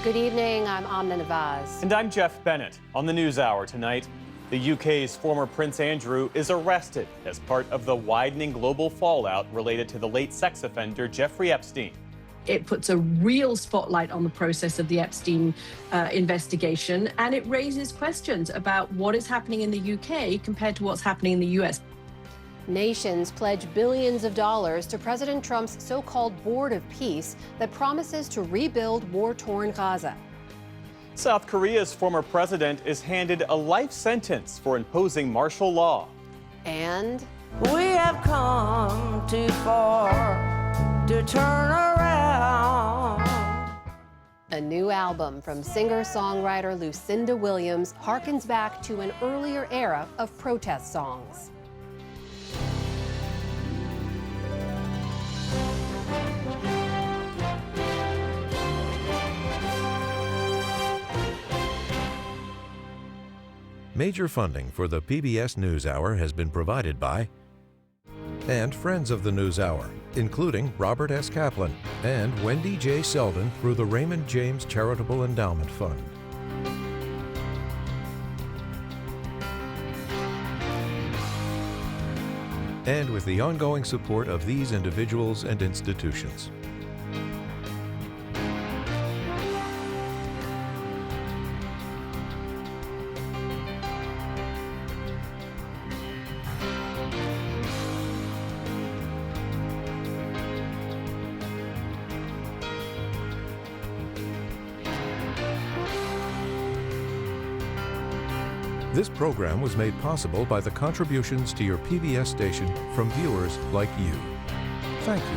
Good evening, I'm Amna Nawaz. And I'm Jeff Bennett. On the NewsHour tonight, the UK's former Prince Andrew is arrested as part of the widening global fallout related to the late sex offender Jeffrey Epstein. It puts a real spotlight on the process of the Epstein investigation, and it raises questions about what is happening in the UK compared to what's happening in the US. Nations pledge billions of dollars to President Trump's so-called Board of Peace that promises to rebuild war-torn Gaza. South Korea's former president is handed a life sentence for imposing martial law. And we have come too far to turn around. a new album from singer-songwriter Lucinda Williams harkens back to an earlier era of protest songs. Major funding for the PBS NewsHour has been provided by and friends of the NewsHour, including Robert S. Kaplan and Wendy J. Selden through the Raymond James Charitable Endowment Fund. And with the ongoing support of these individuals and institutions. This program was made possible by the contributions to your PBS station from viewers like you. Thank you.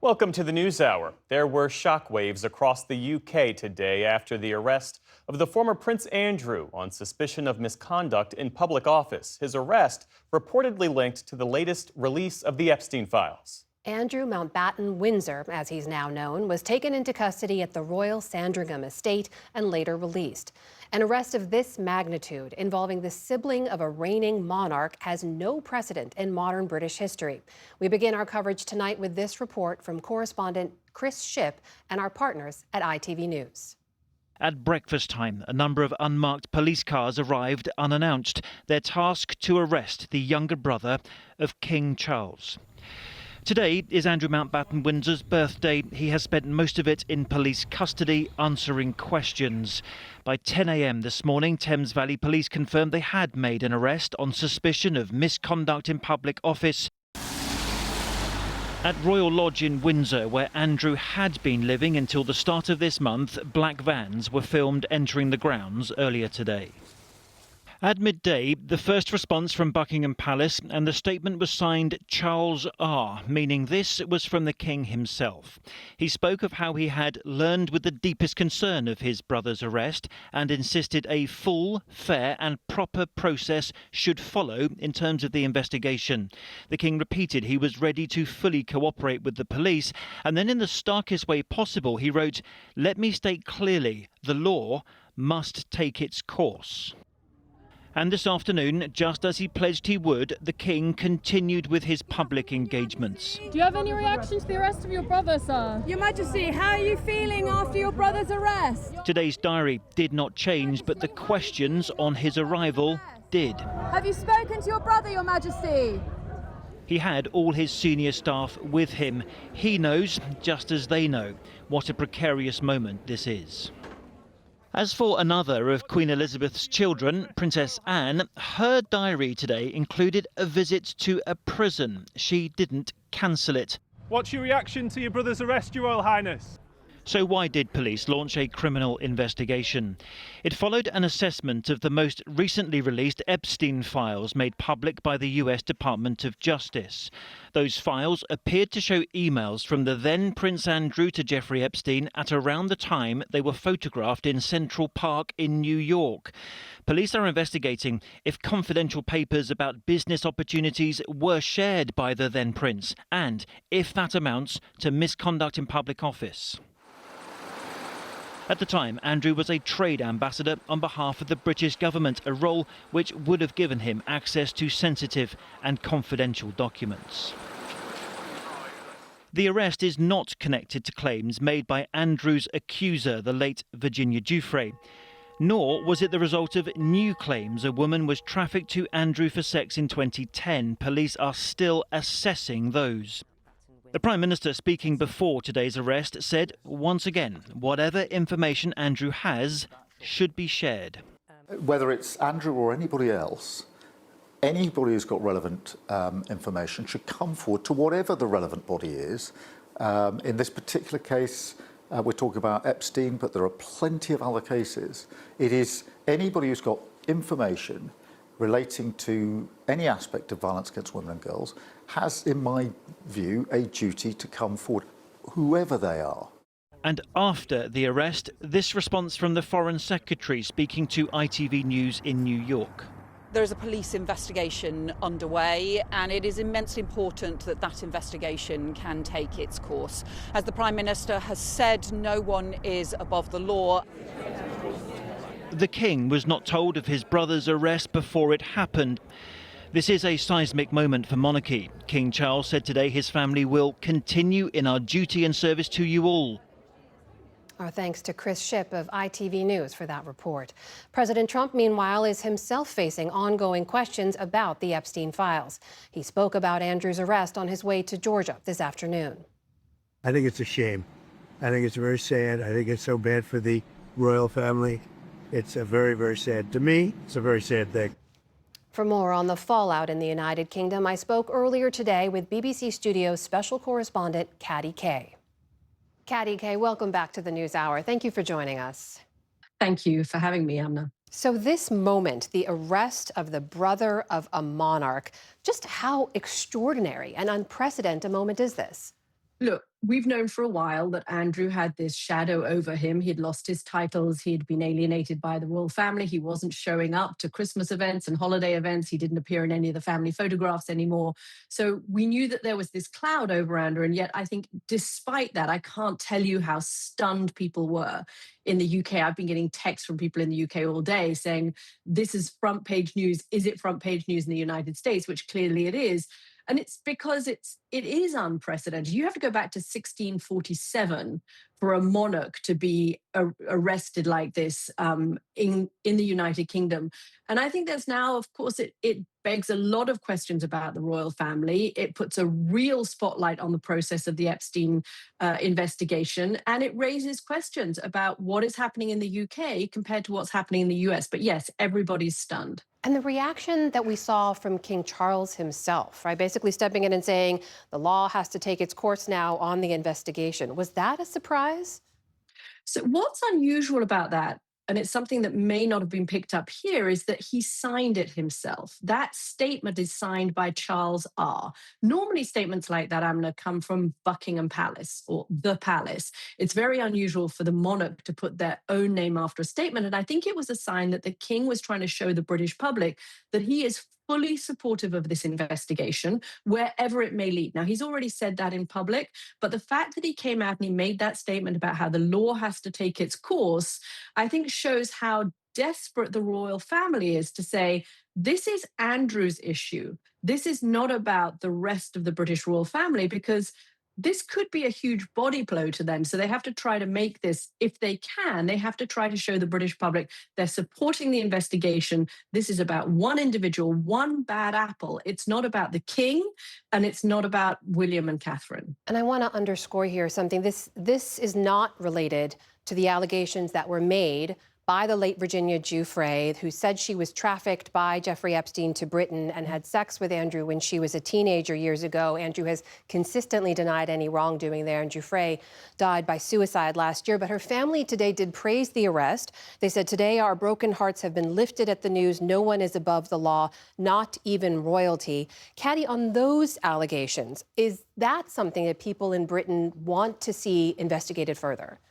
Welcome to the NewsHour. There were shockwaves across the UK today after the arrest of the former Prince Andrew on suspicion of misconduct in public office. His arrest reportedly linked to the latest release of the Epstein files. Andrew Mountbatten Windsor, as he's now known, was taken into custody at the Royal Sandringham estate and later released. An arrest of this magnitude involving the sibling of a reigning monarch has no precedent in modern British history. We begin our coverage tonight with this report from correspondent Chris Shipp and our partners at ITV News. At breakfast time, a number of unmarked police cars arrived unannounced, their task to arrest the younger brother of King Charles. Today is Andrew Mountbatten Windsor's birthday. He has spent most of it in police custody, answering questions. By 10 a.m. this morning, Thames Valley Police confirmed they had made an arrest on suspicion of misconduct in public office. At Royal Lodge in Windsor, where Andrew had been living until the start of this month, black vans were filmed entering the grounds earlier today. At midday, the first response from Buckingham Palace, and the statement was signed Charles R., meaning this was from the King himself. He spoke of how he had learned with the deepest concern of his brother's arrest and insisted a full, fair and proper process should follow in terms of the investigation. The King repeated he was ready to fully cooperate with the police, and then in the starkest way possible he wrote, "Let me state clearly, the law must take its course." And this afternoon, just as he pledged he would, the King continued with his public engagements. Do you have any reaction to the arrest of your brother, sir? Your Majesty, how are you feeling after your brother's arrest? Today's diary did not change, but the questions on his arrival did. Have you spoken to your brother, Your Majesty? He had all his senior staff with him. He knows, just as they know, what a precarious moment this is. As for another of Queen Elizabeth's children, Princess Anne, her diary today included a visit to a prison. She didn't cancel it. What's your reaction to your brother's arrest, Your Royal Highness? So why did police launch a criminal investigation? It followed an assessment of the most recently released Epstein files made public by the US Department of Justice. Those files appeared to show emails from the then Prince Andrew to Jeffrey Epstein at around the time they were photographed in Central Park in New York. Police are investigating if confidential papers about business opportunities were shared by the then Prince and if that amounts to misconduct in public office. At the time, Andrew was a trade ambassador on behalf of the British government, a role which would have given him access to sensitive and confidential documents. The arrest is not connected to claims made by Andrew's accuser, the late Virginia Giuffre. Nor was it the result of new claims a woman was trafficked to Andrew for sex in 2010. Police are still assessing those. The Prime Minister, speaking before today's arrest, said once again, whatever information Andrew has should be shared. Whether it's Andrew or anybody else, anybody who's got relevant information should come forward to whatever the relevant body is. In this particular case, we're talking about Epstein, but there are plenty of other cases. It is anybody who's got information relating to any aspect of violence against women and girls has, in my view, a duty to come forward, whoever they are. And after the arrest, this response from the Foreign Secretary speaking to ITV News in New York. There is a police investigation underway, and it is immensely important that that investigation can take its course. As the Prime Minister has said, no one is above the law. The King was not told of his brother's arrest before it happened. This is a seismic moment for monarchy. King Charles said today his family will continue in our duty and service to you all. Our thanks to Chris Shipp of ITV News for that report. President Trump, meanwhile, is himself facing ongoing questions about the Epstein files. He spoke about Andrew's arrest on his way to Georgia this afternoon. I think it's a shame. I think it's very sad. I think it's so bad for the royal family. It's a very, very sad. To me, it's a very sad thing. For more on the fallout in the United Kingdom, I spoke earlier today with BBC Studios special correspondent Caddy Kay. Caddy Kay, welcome back to the NewsHour. Thank you for joining us. Thank you for having me, Amna. So this moment, the arrest of the brother of a monarch, just how extraordinary and unprecedented a moment is this? Look, we've known for a while that Andrew had this shadow over him. He'd lost his titles. He'd been alienated by the royal family. He wasn't showing up to Christmas events and holiday events. He didn't appear in any of the family photographs anymore. So we knew that there was this cloud over Andrew. And yet I think despite that, I can't tell you how stunned people were in the UK. I've been getting texts from people in the UK all day saying, this is front page news. Is it front page news in the United States? Which clearly it is. And it's because it is unprecedented. You have to go back to 1647 for a monarch to be arrested like this in the United Kingdom. And I think there's now, of course, it begs a lot of questions about the royal family. It puts a real spotlight on the process of the Epstein investigation. And it raises questions about what is happening in the UK compared to what's happening in the US. But yes, everybody's stunned. And the reaction that we saw from King Charles himself, right, basically stepping in and saying the law has to take its course now on the investigation. Was that a surprise? So what's unusual about that, and it's something that may not have been picked up here, is that he signed it himself. That statement is signed by Charles R. Normally statements like that, Amna, come from Buckingham Palace or the palace. It's very unusual for the monarch to put their own name after a statement. And I think it was a sign that the king was trying to show the British public that he is fully supportive of this investigation, wherever it may lead. Now, he's already said that in public, but the fact that he came out and he made that statement about how the law has to take its course, I think shows how desperate the royal family is to say, this is Andrew's issue. This is not about the rest of the British royal family, because this could be a huge body blow to them. So they have to try to make this, if they can, they have to try to show the British public they're supporting the investigation. This is about one individual, one bad apple. It's not about the king, and it's not about William and Catherine. And I want to underscore here something. This is not related to the allegations that were made by the late Virginia Giuffre, who said she was trafficked by Jeffrey Epstein to Britain and had sex with Andrew when she was a teenager years ago. Andrew has consistently denied any wrongdoing there, and Giuffre died by suicide last year. But her family today did praise the arrest. They said, today our broken hearts have been lifted at the news. No one is above the law, not even royalty. Caddy, on those allegations, is that something that people in Britain want to see investigated further?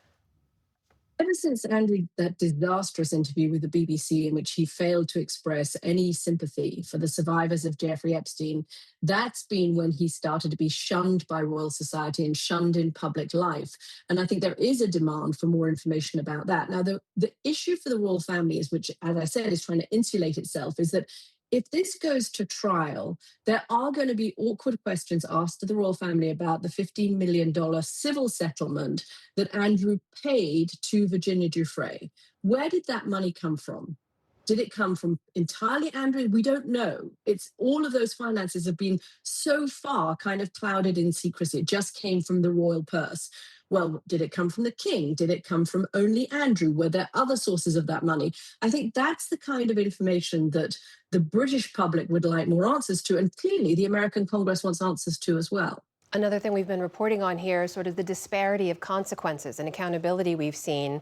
Ever since Andrew, that disastrous interview with the BBC in which he failed to express any sympathy for the survivors of Jeffrey Epstein, that's been when he started to be shunned by Royal Society and shunned in public life. And I think there is a demand for more information about that. Now, the issue for the royal family is, which, as I said, is trying to insulate itself, is that if this goes to trial, there are going to be awkward questions asked to the royal family about the $15 million civil settlement that Andrew paid to Virginia Giuffre. Where did that money come from? Did it come from entirely Andrew? We don't know. It's all of those finances have been so far kind of clouded in secrecy. It just came from the royal purse. Well, did it come from the king? Did it come from only Andrew? Were there other sources of that money? I think that's the kind of information that the British public would like more answers to. And clearly the American Congress wants answers to as well. Another thing we've been reporting on here is sort of the disparity of consequences and accountability we've seen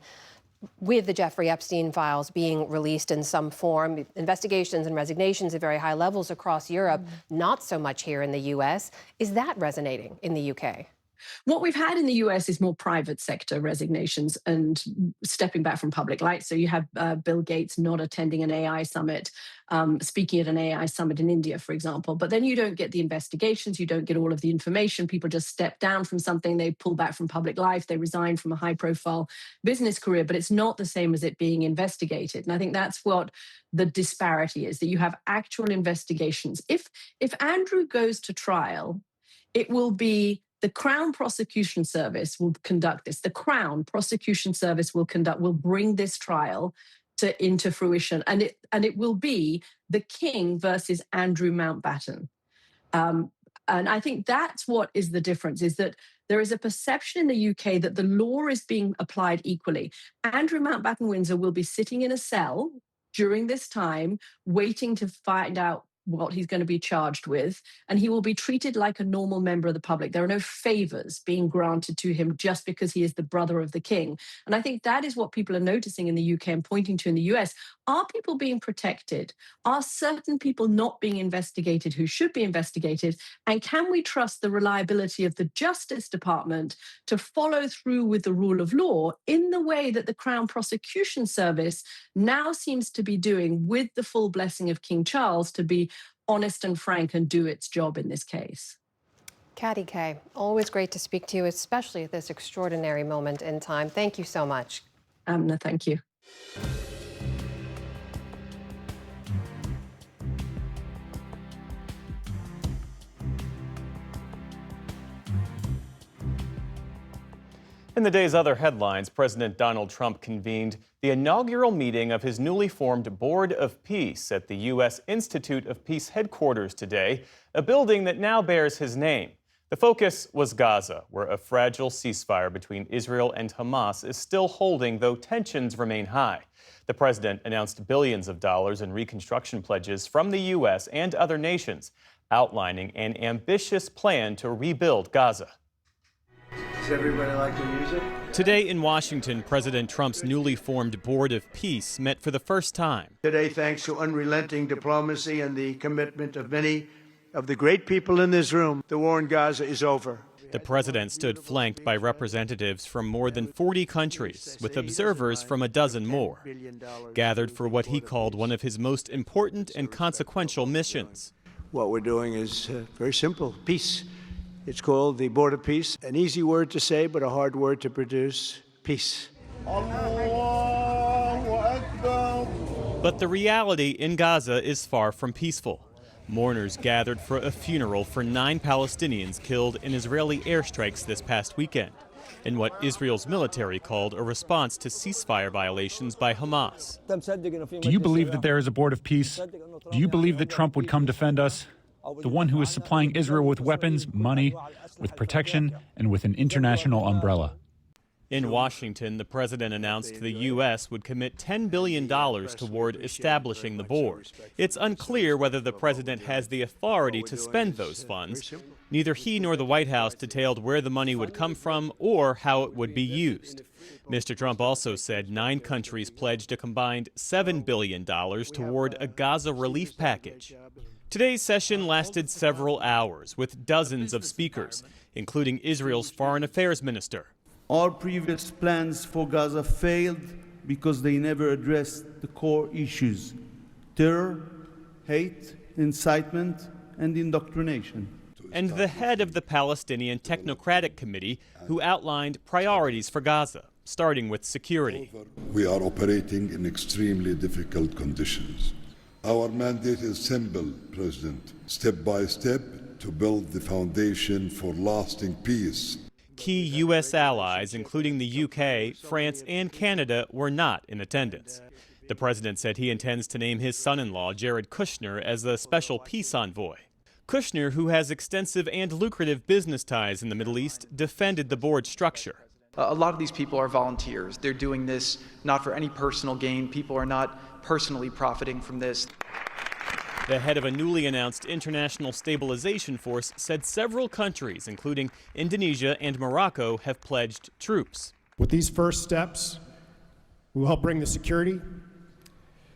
with the Jeffrey Epstein files being released in some form, investigations and resignations at very high levels across Europe, not so much here in the U.S. Is that resonating in the U.K.? What we've had in the US is more private sector resignations and stepping back from public light. So you have Bill Gates not attending an AI summit, speaking at an AI summit in India, for example. But then you don't get the investigations, you don't get all of the information. People just step down from something, they pull back from public life, they resign from a high-profile business career, but it's not the same as it being investigated. And I think that's what the disparity is, that you have actual investigations. If Andrew goes to trial, it will be the Crown Prosecution Service will conduct this. The Crown Prosecution Service will bring this trial into fruition. And it will be the King versus Andrew Mountbatten. And I think that's what is the difference, is that there is a perception in the UK that the law is being applied equally. Andrew Mountbatten Windsor will be sitting in a cell during this time, waiting to find out what he's going to be charged with, and he will be treated like a normal member of the public. There are no favors being granted to him just because he is the brother of the king. And I think that is what people are noticing in the UK and pointing to in the US. Are people being protected? Are certain people not being investigated who should be investigated? And can we trust the reliability of the Justice Department to follow through with the rule of law in the way that the Crown Prosecution Service now seems to be doing, with the full blessing of King Charles, to be honest and frank and do its job in this case? Katty Kay, always great to speak to you, especially at this extraordinary moment in time. Thank you so much. No, thank you. In the day's other headlines, President Donald Trump convened the inaugural meeting of his newly formed Board of Peace at the U.S. Institute of Peace headquarters today, a building that now bears his name. The focus was Gaza, where a fragile ceasefire between Israel and Hamas is still holding, though tensions remain high. The president announced billions of dollars in reconstruction pledges from the U.S. and other nations, outlining an ambitious plan to rebuild Gaza. Does everybody like the music? Today in Washington, President Trump's newly formed Board of Peace met for the first time. Today, thanks to unrelenting diplomacy and the commitment of many of the great people in this room, the war in Gaza is over. The president stood flanked by representatives from more than 40 countries, with observers from a dozen more, gathered for what he called one of his most important and consequential missions. What we're doing is very simple: peace. It's called the Board of Peace. An easy word to say, but a hard word to produce: peace. But the reality in Gaza is far from peaceful. Mourners gathered for a funeral for 9 Palestinians killed in Israeli airstrikes this past weekend, in what Israel's military called a response to ceasefire violations by Hamas. Do you believe that there is a Board of Peace? Do you believe that Trump would come defend us? The one who is supplying Israel with weapons, money, with protection, and with an international umbrella. In Washington, the president announced the U.S. would commit $10 billion toward establishing the board. It's unclear whether the president has the authority to spend those funds. Neither he nor the White House detailed where the money would come from or how it would be used. Mr. Trump also said 9 countries pledged a combined $7 billion toward a Gaza relief package. Today's session lasted several hours with dozens of speakers, including Israel's foreign affairs minister. All previous plans for Gaza failed because they never addressed the core issues: terror, hate, incitement, and indoctrination. And the head of the Palestinian Technocratic Committee, who outlined priorities for Gaza, starting with security. We are operating in extremely difficult conditions. Our mandate is simple, President. Step by step, to build the foundation for lasting peace. Key U.S. allies, including the UK, France, and Canada, were not in attendance. The president said he intends to name his son-in-law, Jared Kushner, as the special peace envoy. Kushner, who has extensive and lucrative business ties in the Middle East, defended the board structure. A lot of these people are volunteers. They're doing this not for any personal gain. People are not personally profiting from this. The head of a newly announced international stabilization force said several countries, including Indonesia and Morocco, have pledged troops. With these first steps, we will help bring the security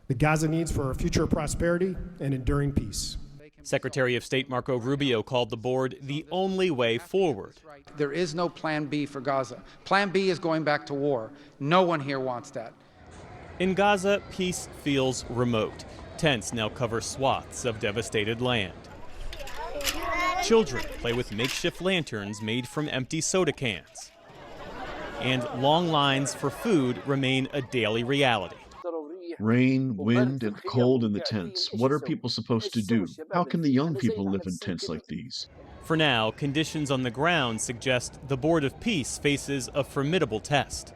that Gaza needs for our future prosperity and enduring peace. Secretary of State Marco Rubio called the board the only way forward. There is no plan B for Gaza. Plan B is going back to war. No one here wants that. In Gaza, peace feels remote. Tents now cover swaths of devastated land. Children play with makeshift lanterns made from empty soda cans. And long lines for food remain a daily reality. Rain, wind, and cold in the tents. What are people supposed to do? How can the young people live in tents like these? For now, conditions on the ground suggest the Board of Peace faces a formidable test.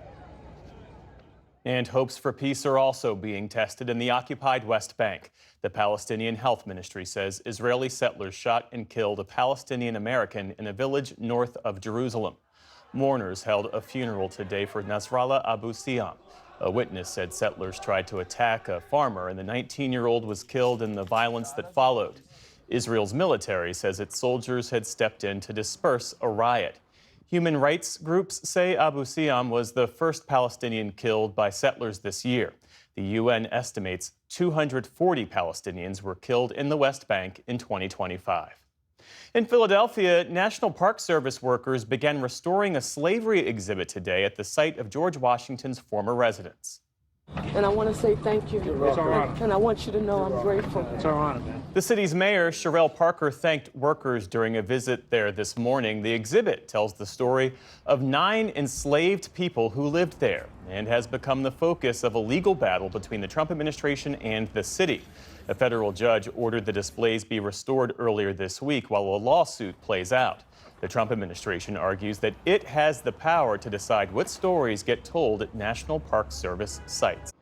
And hopes for peace are also being tested in the occupied West Bank. The Palestinian Health Ministry says Israeli settlers shot and killed a Palestinian American in a village north of Jerusalem. Mourners held a funeral today for Nasrallah Abu Siam. A witness said settlers tried to attack a farmer and the 19-year-old was killed in the violence that followed. Israel's military says its soldiers had stepped in to disperse a riot. Human rights groups say Abu Siam was the first Palestinian killed by settlers this year. The UN estimates 240 Palestinians were killed in the West Bank in 2025. In Philadelphia, National Park Service workers began restoring a slavery exhibit today at the site of George Washington's former residence. And I want to say thank you. It's our honor. And I want you to know I'm grateful. It's our honor, man. The city's mayor, Sherelle Parker, thanked workers during a visit there this morning. The exhibit tells the story of 9 enslaved people who lived there and has become the focus of a legal battle between the Trump administration and the city. A federal judge ordered the displays be restored earlier this week while a lawsuit plays out. The Trump administration argues that it has the power to decide what stories get told at National Park Service sites.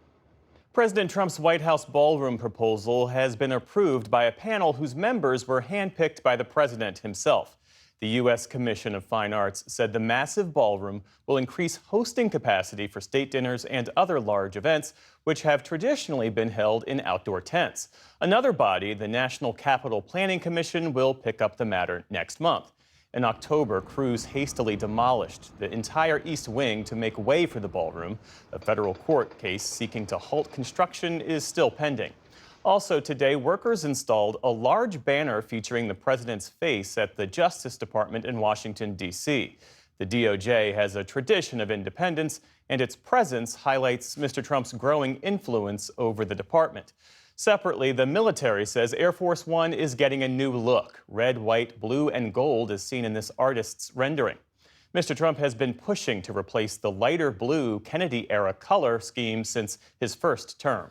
President Trump's White House ballroom proposal has been approved by a panel whose members were handpicked by the president himself. The U.S. Commission of Fine Arts said the massive ballroom will increase hosting capacity for state dinners and other large events, which have traditionally been held in outdoor tents. Another body, the National Capital Planning Commission, will pick up the matter next month. In October, crews hastily demolished the entire east wing to make way for the ballroom. A federal court case seeking to halt construction is still pending. Also today, workers installed a large banner featuring the president's face at the Justice Department in Washington, D.C. The DOJ has a tradition of independence, and its presence highlights Mr. Trump's growing influence over the department. Separately, the military says Air Force One is getting a new look. Red, white, blue, and gold is seen in this artist's rendering. Mr. Trump has been pushing to replace the lighter blue Kennedy-era color scheme since his first term.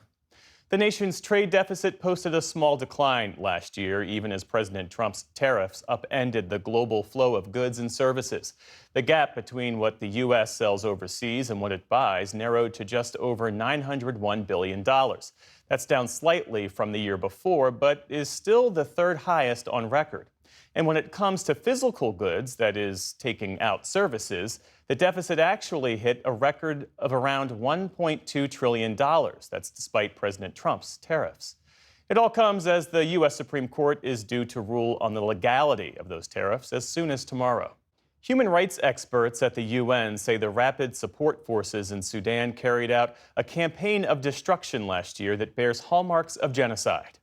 The nation's trade deficit posted a small decline last year, even as President Trump's tariffs upended the global flow of goods and services. The gap between what the U.S. sells overseas and what it buys narrowed to just over $901 billion. That's down slightly from the year before, but is still the third highest on record. And when it comes to physical goods, that is, taking out services, the deficit actually hit a record of around $1.2 trillion. That's despite President Trump's tariffs. It all comes as the U.S. Supreme Court is due to rule on the legality of those tariffs as soon as tomorrow. Human rights experts at the UN say the Rapid Support Forces in Sudan carried out a campaign of destruction last year that bears hallmarks of genocide.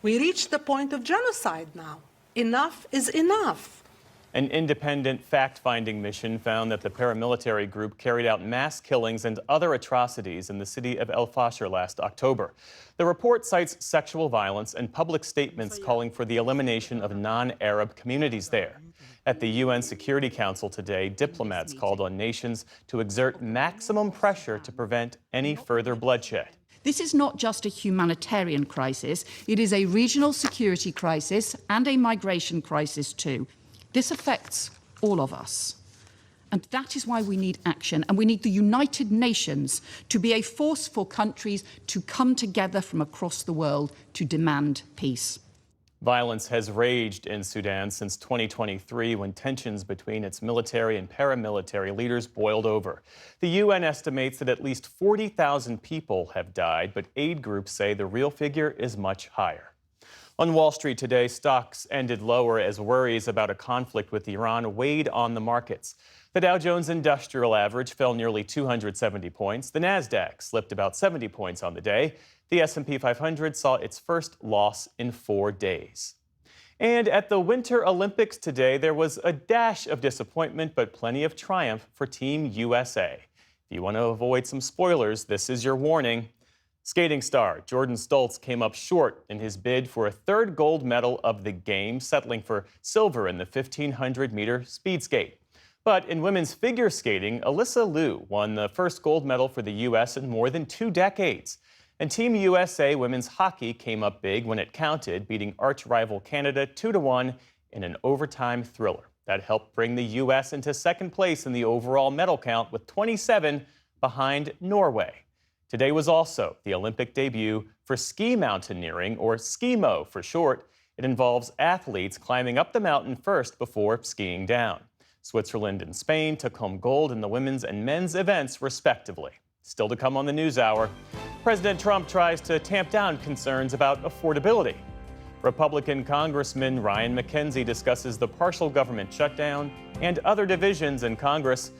We reached the point of genocide now. Enough is enough. An independent fact-finding mission found that the paramilitary group carried out mass killings and other atrocities in the city of El Fasher last October. The report cites sexual violence and public statements calling for the elimination of non-Arab communities there. At the UN Security Council today, diplomats called on nations to exert maximum pressure to prevent any further bloodshed. This is not just a humanitarian crisis, it is a regional security crisis and a migration crisis too. This affects all of us. And that is why we need action, and we need the United Nations to be a force for countries to come together from across the world to demand peace. Violence has raged in Sudan since 2023 when tensions between its military and paramilitary leaders boiled over. The UN estimates that at least 40,000 people have died, but aid groups say the real figure is much higher. On Wall Street today, stocks ended lower as worries about a conflict with Iran weighed on the markets. The Dow Jones Industrial Average fell nearly 270 points. The Nasdaq slipped about 70 points on the day. The S&P 500 saw its first loss in 4 days. And at the Winter Olympics today, there was a dash of disappointment, but plenty of triumph for Team USA. If you want to avoid some spoilers, this is your warning. Skating star Jordan Stoltz came up short in his bid for a third gold medal of the Games, settling for silver in the 1,500-meter speed skate. But in women's figure skating, Alyssa Liu won the first gold medal for the U.S. in more than 2 decades. And Team USA women's hockey came up big when it counted, beating arch-rival Canada 2-1 in an overtime thriller. That helped bring the U.S. into second place in the overall medal count with 27 behind Norway. Today was also the Olympic debut for ski mountaineering, or Skimo for short. It involves athletes climbing up the mountain first before skiing down. Switzerland and Spain took home gold in the women's and men's events, respectively. Still to come on the NewsHour, President Trump tries to tamp down concerns about affordability. Republican Congressman Ryan McKenzie discusses the partial government shutdown and other divisions in Congress.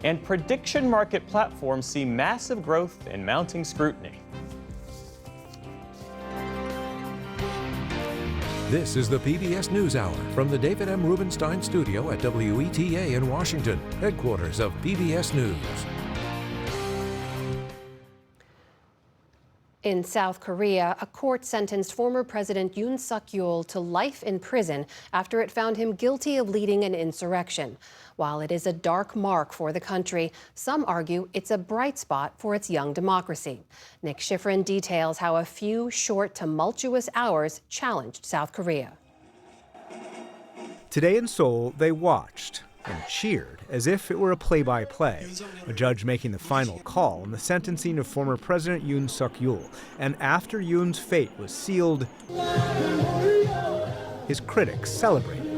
And prediction market platforms see massive growth and mounting scrutiny. This is the PBS NewsHour from the David M. Rubenstein Studio at WETA in Washington, headquarters of PBS News. In South Korea, a court sentenced former President Yoon Suk-yeol to life in prison after it found him guilty of leading an insurrection. While it is a dark mark for the country, some argue it's a bright spot for its young democracy. Nick Schifrin details how a few short, tumultuous hours challenged South Korea. Today in Seoul, they watched and cheered as if it were a play-by-play, a judge making the final call on the sentencing of former President Yoon Suk-yeol. And after Yoon's fate was sealed, his critics celebrated.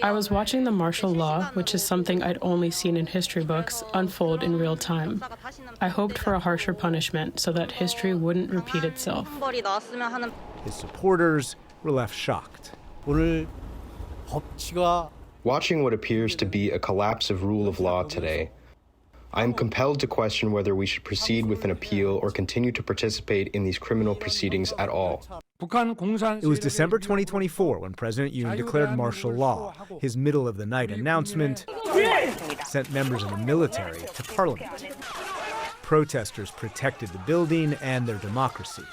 I was watching the martial law, which is something I'd only seen in history books, unfold in real time. I hoped for a harsher punishment so that history wouldn't repeat itself. His supporters were left shocked. Watching what appears to be a collapse of rule of law today, I am compelled to question whether we should proceed with an appeal or continue to participate in these criminal proceedings at all. It was December 2024 when President Yoon declared martial law. His middle-of-the-night announcement sent members of the military to Parliament. Protesters protected the building and their democracy.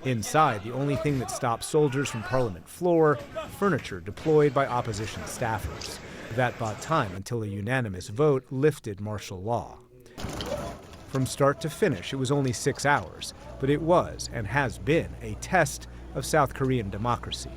Inside, the only thing that stopped soldiers from Parliament floor, furniture deployed by opposition staffers. That bought time until a unanimous vote lifted martial law. From start to finish, it was only 6 hours, but it was and has been a test of South Korean democracy.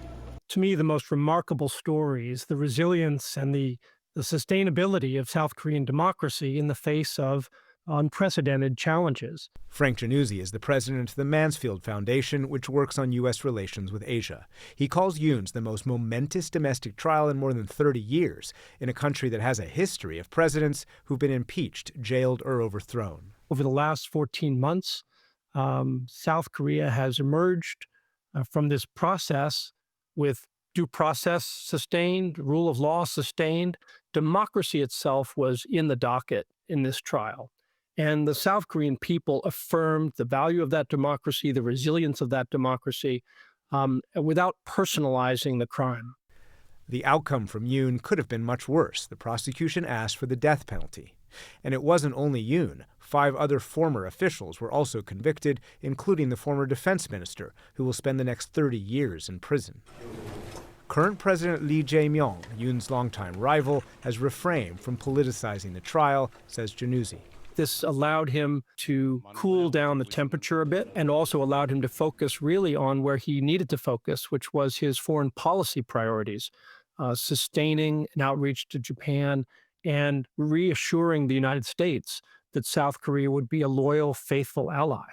To me, the most remarkable story is the resilience and the sustainability of South Korean democracy in the face of unprecedented challenges. Frank Januzzi is the president of the Mansfield Foundation, which works on U.S. relations with Asia. He calls Yoon's the most momentous domestic trial in more than 30 years in a country that has a history of presidents who've been impeached, jailed, or overthrown. Over the last 14 months, South Korea has emerged from this process with due process sustained, rule of law sustained. Democracy itself was in the docket in this trial. And the South Korean people affirmed the value of that democracy, the resilience of that democracy, without personalizing the crime. The outcome from Yoon could have been much worse. The prosecution asked for the death penalty. And it wasn't only Yoon. 5 other former officials were also convicted, including the former defense minister, who will spend the next 30 years in prison. Current President Lee Jae-myung, Yoon's longtime rival, has refrained from politicizing the trial, says Januzzi. This allowed him to cool down the temperature a bit and also allowed him to focus really on where he needed to focus, which was his foreign policy priorities, sustaining an outreach to Japan and reassuring the United States that South Korea would be a loyal, faithful ally.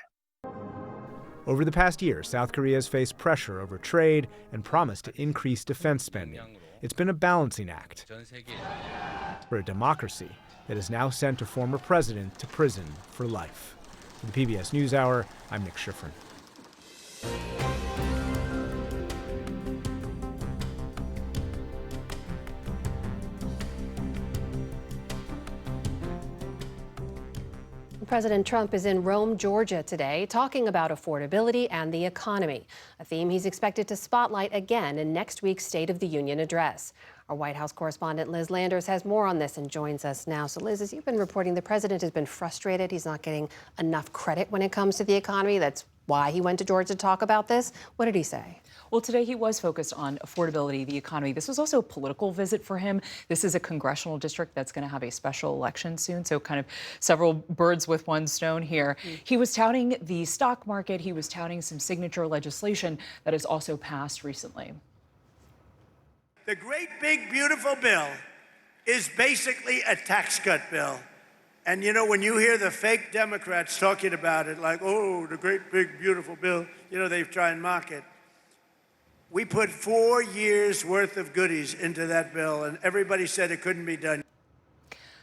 Over the past year, South Korea has faced pressure over trade and promised to increase defense spending. It's been a balancing act for a democracy that has now sent a former president to prison for life. For the PBS NewsHour, I'm Nick Schifrin. President Trump is in Rome, Georgia today, talking about affordability and the economy, a theme he's expected to spotlight again in next week's State of the Union address. Our White House correspondent Liz Landers has more on this and joins us now. So Liz, as you've been reporting, the president has been frustrated. He's not getting enough credit when it comes to the economy. That's why he went to Georgia to talk about this. What did he say? Well, today he was focused on affordability, the economy. This was also a political visit for him. This is a congressional district that's going to have a special election soon, so kind of several birds with one stone here. He was touting the stock market. He was touting some signature legislation that has also passed recently. The great big beautiful bill is basically a tax cut bill. And you know, when you hear the fake Democrats talking about it like, oh, the great big beautiful bill, you know, they try and mock it. We put 4 years worth of goodies into that bill, and everybody said it couldn't be done.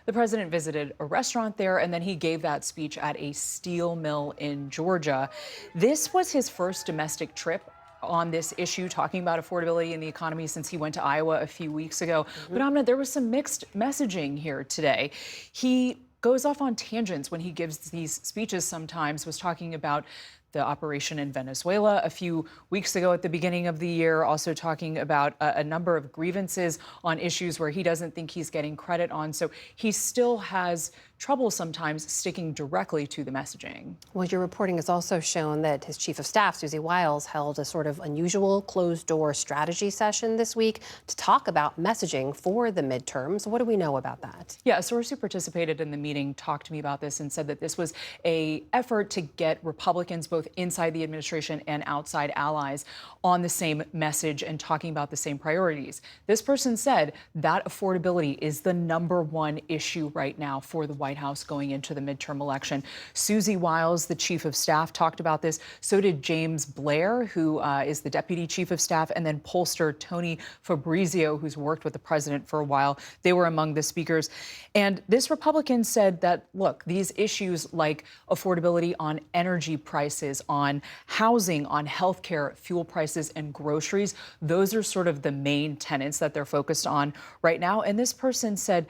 The president visited a restaurant there, and then he gave that speech at a steel mill in Georgia. This was his first domestic trip on this issue, talking about affordability in the economy, since he went to Iowa a few weeks ago. But Amna, there was some mixed messaging here today. He goes off on tangents when he gives these speeches sometimes, was talking about the operation in Venezuela a few weeks ago at the beginning of the year, also talking about a number of grievances on issues where he doesn't think he's getting credit on. So he still has trouble sometimes sticking directly to the messaging. Well, your reporting has also shown that his chief of staff, Susie Wiles, held a sort of unusual closed-door strategy session this week to talk about messaging for the midterms. What do we know about that? Yeah, a source who participated in the meeting talked to me about this and said that this was an effort to get Republicans, both inside the administration and outside allies, on the same message and talking about the same priorities. This person said that affordability is the #1 issue right now for the White House going into the midterm election. Susie Wiles, the chief of staff, talked about this. So did James Blair, who is the deputy chief of staff, and then pollster Tony Fabrizio, who's worked with the president for a while. They were among the speakers. And this Republican said that, look, these issues like affordability on energy prices, on housing, on healthcare, fuel prices, and groceries, those are sort of the main tenets that they're focused on right now. And this person said,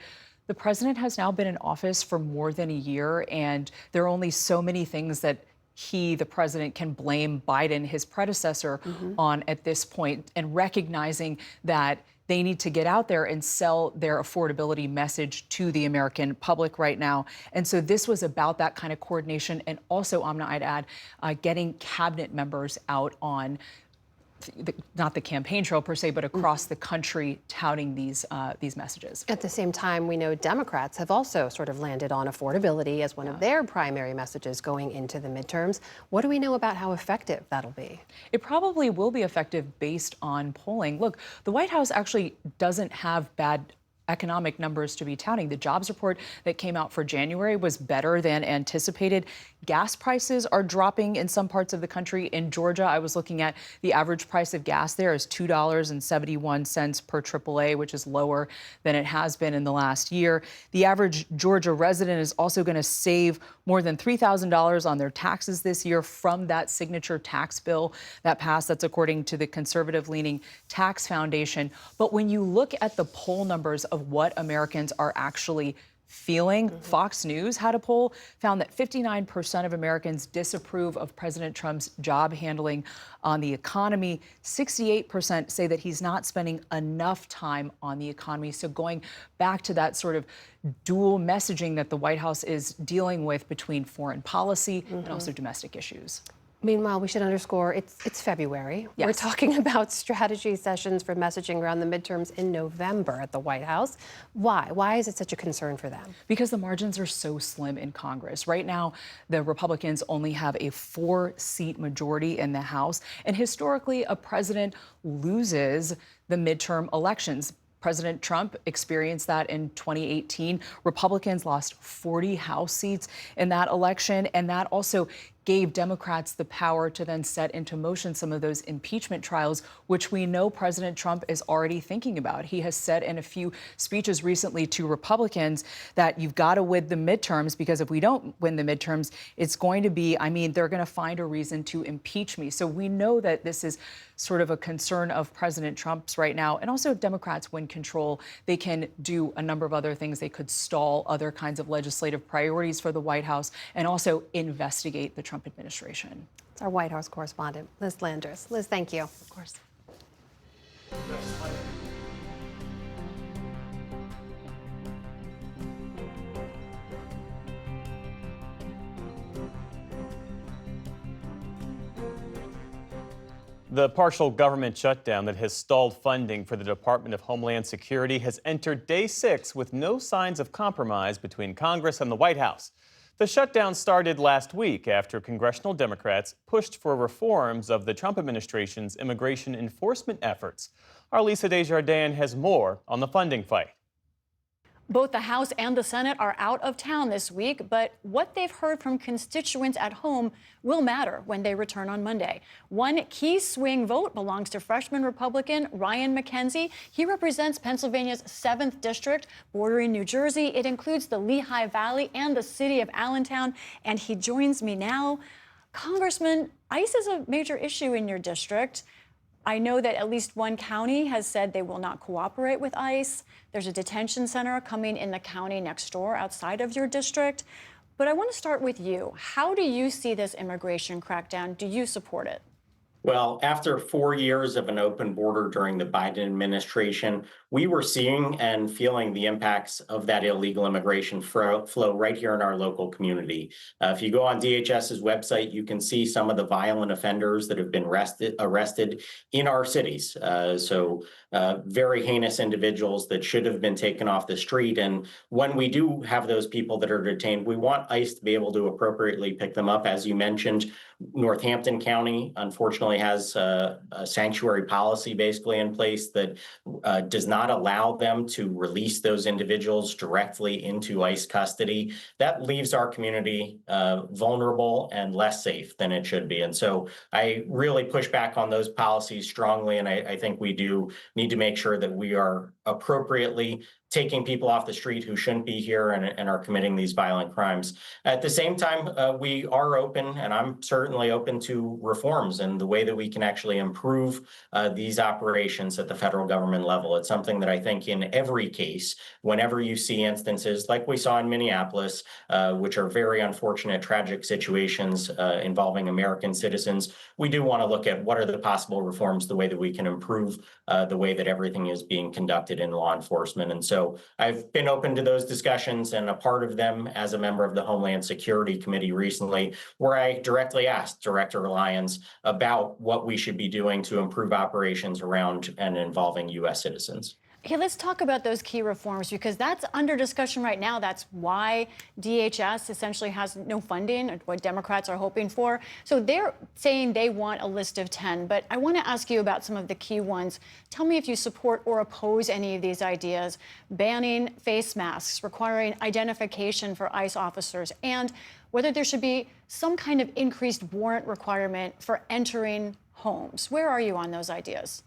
the president has now been in office for more than a year, and there are only so many things that he, the president, can blame Biden, his predecessor, on at this point, and recognizing that they need to get out there and sell their affordability message to the American public right now. And so this was about that kind of coordination, and also, Amna, I'd add, getting cabinet members out on not the campaign trail per se, but across the country touting these messages. At the same time, we know Democrats have also sort of landed on affordability as one of their primary messages going into the midterms. What do we know about how effective that'll be? It probably will be effective based on polling. Look, the White House actually doesn't have bad economic numbers to be touting. The jobs report that came out for January was better than anticipated. Gas prices are dropping in some parts of the country. In Georgia, I was looking at the average price of gas there is $2.71 per AAA, which is lower than it has been in the last year. The average Georgia resident is also going to save more than $3,000 on their taxes this year from that signature tax bill that passed. That's according to the conservative-leaning Tax Foundation. But when you look at the poll numbers of what Americans are actually feeling, Fox News had a poll, found that 59% of Americans disapprove of President Trump's job handling on the economy. 68% say that he's not spending enough time on the economy. So going back to that sort of dual messaging that the White House is dealing with between foreign policy and also domestic issues. Meanwhile, we should underscore it's February. Yes. We're talking about strategy sessions for messaging around the midterms in November at the White House. Why? Why is it such a concern for them? Because the margins are so slim in Congress. Right now, the Republicans only have a 4-seat majority in the House. And historically, a president loses the midterm elections. President Trump experienced that in 2018. Republicans lost 40 House seats in that election, and that also gave Democrats the power to then set into motion some of those impeachment trials, which we know President Trump is already thinking about. He has said in a few speeches recently to Republicans that you've got to win the midterms, because if we don't win the midterms, it's going to be, they're going to find a reason to impeach me. So we know that this is sort of a concern of President Trump's right now. And also, if Democrats win control, they can do a number of other things. They could stall other kinds of legislative priorities for the White House and also investigate the Trump administration. It's our White House correspondent, Liz Landers. Liz, thank you. Of course. The partial government shutdown that has stalled funding for the Department of Homeland Security has entered day 6 with no signs of compromise between Congress and the White House. The shutdown started last week after congressional Democrats pushed for reforms of the Trump administration's immigration enforcement efforts. Our Lisa Desjardins has more on the funding fight. Both the House and the Senate are out of town this week, but what they've heard from constituents at home will matter when they return on Monday. One key swing vote belongs to freshman Republican Ryan McKenzie. He represents Pennsylvania's 7th district, bordering New Jersey. It includes the Lehigh Valley and the city of Allentown, and he joins me now. Congressman, ICE is a major issue in your district. I know that at least one county has said they will not cooperate with ICE. There's a detention center coming in the county next door outside of your district. But I want to start with you. How do you see this immigration crackdown? Do you support it? Well, after 4 years of an open border during the Biden administration, we were seeing and feeling the impacts of that illegal immigration flow right here in our local community. If you go on DHS's website, you can see some of the violent offenders that have been arrested in our cities. Very heinous individuals that should have been taken off the street. And when we do have those people that are detained, we want ICE to be able to appropriately pick them up. As you mentioned, Northampton County, unfortunately, has a sanctuary policy basically in place that does not allow them to release those individuals directly into ICE custody. That leaves our community vulnerable and less safe than it should be. And so I really push back on those policies strongly. And I think we do need to make sure that we are appropriately taking people off the street who shouldn't be here and are committing these violent crimes. At the same time, we are open, and I'm certainly open to reforms and the way that we can actually improve these operations at the federal government level. It's something that I think in every case, whenever you see instances like we saw in Minneapolis, which are very unfortunate, tragic situations involving American citizens, we do want to look at what are the possible reforms, the way that we can improve the way that everything is being conducted in law enforcement. And so I've been open to those discussions and a part of them as a member of the Homeland Security Committee recently, where I directly asked Director Lyons about what we should be doing to improve operations around and involving U.S. citizens. Okay, let's talk about those key reforms, because that's under discussion right now. That's why DHS essentially has no funding, what Democrats are hoping for. So they're saying they want a list of 10, but I want to ask you about some of the key ones. Tell me if you support or oppose any of these ideas: banning face masks, requiring identification for ICE officers, and whether there should be some kind of increased warrant requirement for entering homes. Where are you on those ideas?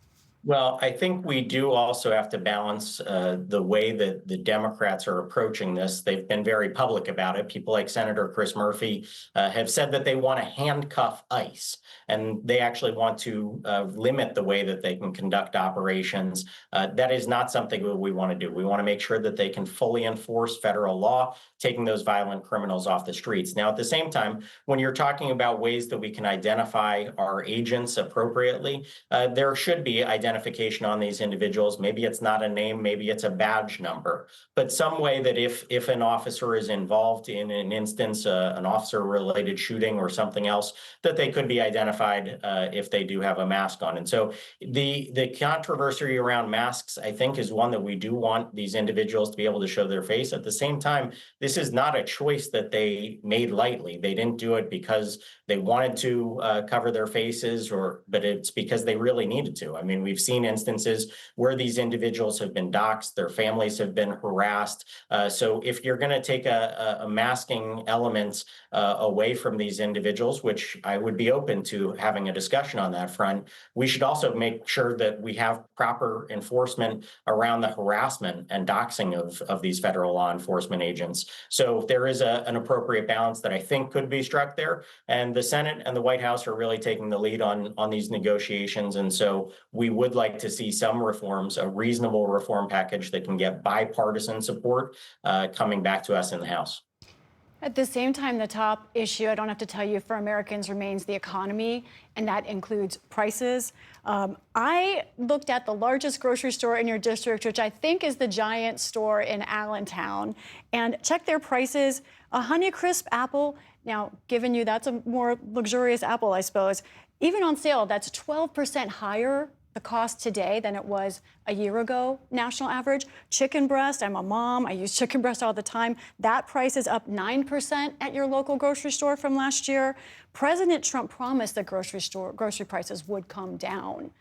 Well, I think we do also have to balance the way that the Democrats are approaching this. They've been very public about it. People like Senator Chris Murphy have said that they want to handcuff ICE, and they actually want to limit the way that they can conduct operations. That is not something that we want to do. We want to make sure that they can fully enforce federal law, taking those violent criminals off the streets. Now, at the same time, when you're talking about ways that we can identify our agents appropriately, there should be identification identification on these individuals. Maybe it's not a name, maybe it's a badge number, but some way that if an officer is involved in an instance, an officer-related shooting or something else, that they could be identified if they do have a mask on. And so the controversy around masks, I think, is one that we do want these individuals to be able to show their face. At the same time, this is not a choice that they made lightly. They didn't do it because they wanted to cover their faces, but it's because they really needed to. I mean, we've seen instances where these individuals have been doxxed, their families have been harassed. So if you're going to take a masking element away from these individuals, which I would be open to having a discussion on that front, we should also make sure that we have proper enforcement around the harassment and doxing of these federal law enforcement agents. So there is an appropriate balance that I think could be struck there. And the Senate and the White House are really taking the lead on these negotiations. And so we would like to see some reforms, a reasonable reform package that can get bipartisan support coming back to us in the House. At the same time, the top issue, I don't have to tell you, for Americans remains the economy, and that includes prices. I looked at the largest grocery store in your district, which I think is the Giant store in Allentown, and checked their prices. A Honeycrisp apple, now, given you that's a more luxurious apple, I suppose, even on sale, that's 12% higher the cost today than it was a year ago, national average. Chicken breast, I'm a mom, I use chicken breast all the time. That price is up 9% at your local grocery store from last year. President Trump promised that grocery prices would come down.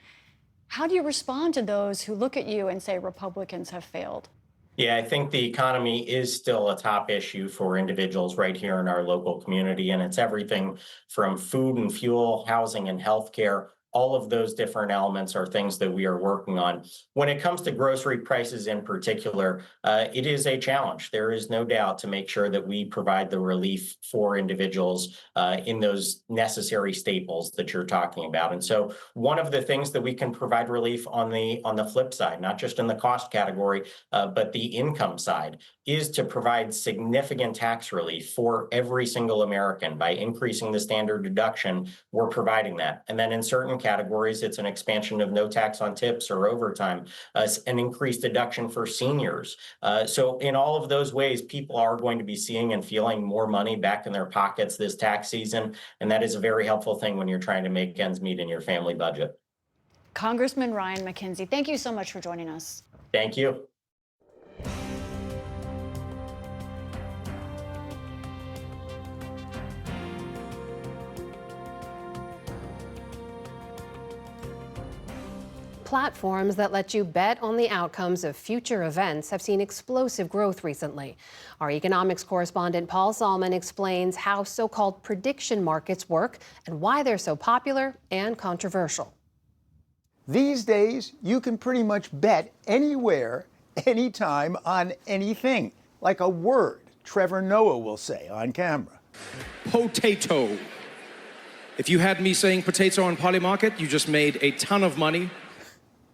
How do you respond to those who look at you and say Republicans have failed? Yeah, I think the economy is still a top issue for individuals right here in our local community, and it's everything from food and fuel, housing and healthcare. All of those different elements are things that we are working on. When it comes to grocery prices in particular, it is a challenge. There is no doubt to make sure that we provide the relief for individuals in those necessary staples that you're talking about. And so one of the things that we can provide relief on the flip side, not just in the cost category, but the income side, is to provide significant tax relief for every single American. By increasing the standard deduction, we're providing that. And then in certain categories, it's an expansion of no tax on tips or overtime, an increased deduction for seniors. So in all of those ways, people are going to be seeing and feeling more money back in their pockets this tax season. And that is a very helpful thing when you're trying to make ends meet in your family budget. Congressman Ryan McKenzie, thank you so much for joining us. Thank you. Platforms that let you bet on the outcomes of future events have seen explosive growth recently. Our economics correspondent Paul Salman explains how so-called prediction markets work and why they're so popular and controversial. These days, you can pretty much bet anywhere, anytime, on anything, like a word Trevor Noah will say on camera. Potato. If you had me saying potato on Polymarket, you just made a ton of money.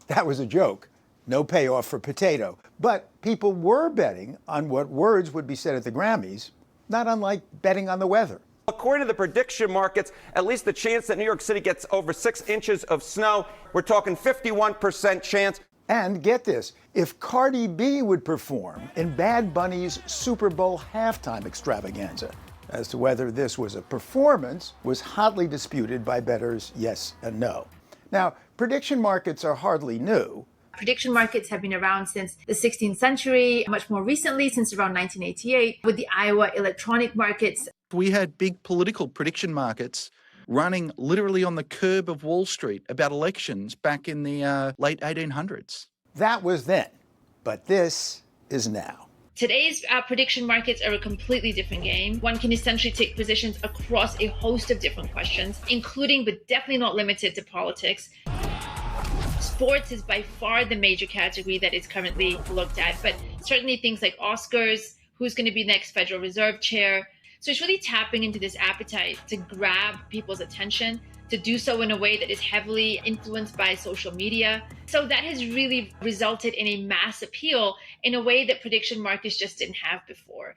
That was a joke. No payoff for potato. But people were betting on what words would be said at the Grammys, not unlike betting on the weather. According to the prediction markets, at least the chance that New York City gets over 6 inches of snow, we're talking 51% chance. And get this, if Cardi B would perform in Bad Bunny's Super Bowl halftime extravaganza, as to whether this was a performance was hotly disputed by bettors yes and no. Now, prediction markets are hardly new. Prediction markets have been around since the 16th century, much more recently, since around 1988, with the Iowa electronic markets. We had big political prediction markets running literally on the curb of Wall Street about elections back in the late 1800s. That was then, but this is now. Today's prediction markets are a completely different game. One can essentially take positions across a host of different questions, including but definitely not limited to politics. Sports is by far the major category that is currently looked at, but certainly things like Oscars, who's going to be next Federal Reserve Chair. So it's really tapping into this appetite to grab people's attention, to do so in a way that is heavily influenced by social media. So that has really resulted in a mass appeal in a way that prediction markets just didn't have before.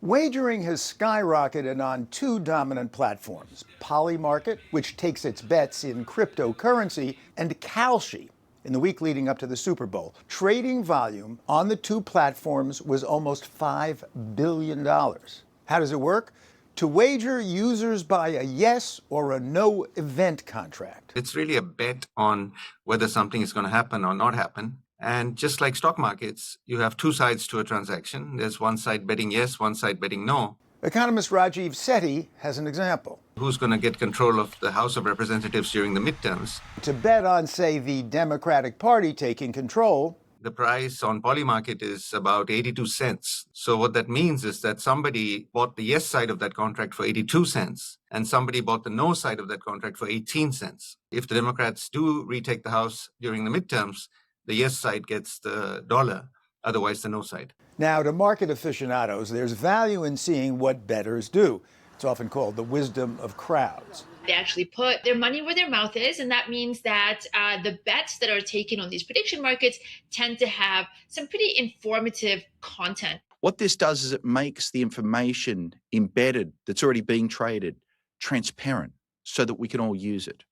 Wagering has skyrocketed on two dominant platforms, Polymarket, which takes its bets in cryptocurrency, and Kalshi, In the week leading up to the Super Bowl, trading volume on the two platforms was almost $5 billion. How does it work? To wager, users buy a yes or a no event contract. It's really a bet on whether something is going to happen or not happen. And just like stock markets, you have two sides to a transaction. There's one side betting yes, one side betting no. Economist Rajiv Sethi has an example. Who's going to get control of the House of Representatives during the midterms? To bet on, say, the Democratic Party taking control, the price on Polymarket is about 82 cents. So what that means is that somebody bought the yes side of that contract for 82 cents and somebody bought the no side of that contract for 18 cents. If the Democrats do retake the House during the midterms, the yes side gets the dollar, otherwise the no side. Now, to market aficionados, there's value in seeing what bettors do. It's often called the wisdom of crowds. They actually put their money where their mouth is, and that means that the bets that are taken on these prediction markets tend to have some pretty informative content. What this does is it makes the information embedded that's already being traded transparent so that we can all use it.